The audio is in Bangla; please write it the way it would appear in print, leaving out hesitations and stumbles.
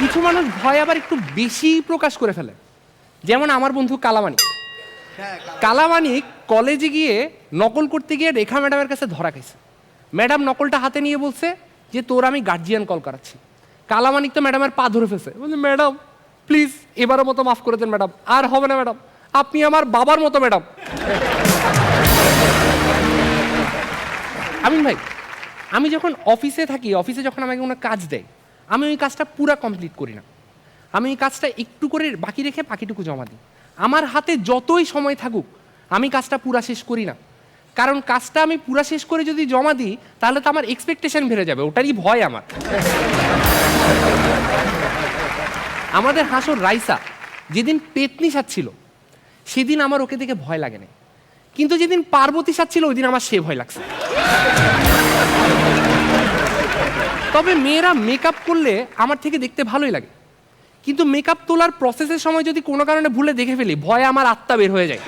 কিছু মানুষ ভয় আবার একটু বেশি প্রকাশ করে ফেলে, যেমন আমার বন্ধু কালামানিক। কালামানিক কলেজে গিয়ে নকল করতে গিয়ে রেখা ম্যাডামের কাছে ধরা খাইছে। ম্যাডাম নকলটা হাতে নিয়ে বলছে যে তোর আমি গার্জিয়ান কল করাচ্ছি। কালামানিক তো ম্যাডামের পা ধরে ফেলছে, বলছে ম্যাডাম প্লিজ এবারের মতো মাফ করে দেন ম্যাডাম, আর হবে না ম্যাডাম, আপনি আমার বাবার মতো ম্যাডাম। আমিন ভাই, আমি যখন অফিসে থাকি, অফিসে যখন আমাকে কোনো কাজ দেয়, আমি ওই কাজটা পুরো কমপ্লিট করি না। আমি ওই কাজটা একটু করে বাকি রেখে বাকিটুকু জমা দিই। আমার হাতে যতই সময় থাকুক আমি কাজটা পুরা শেষ করি না, কারণ কাজটা আমি পুরা শেষ করে যদি জমা দিই তাহলে তো আমার এক্সপেকটেশন বেড়ে যাবে, ওটারই ভয় আমার। আমাদের হাসর রাইসা যেদিন পেতনি সাচ্ছিল সেদিন আমার ওকে দেখে ভয় লাগে না, কিন্তু যেদিন পার্বতী সাচ্ছিল ওই দিন আমার সে ভয় লাগছে। তবে মেয়েরা মেকআপ করলে আমার থেকে দেখতে ভালোই লাগে, কিন্তু মেকআপ তোলার প্রসেসের সময় যদি কোনো কারণে ভুলে দেখে ফেলি, ভয়ে আমার আত্মা বের হয়ে যায়।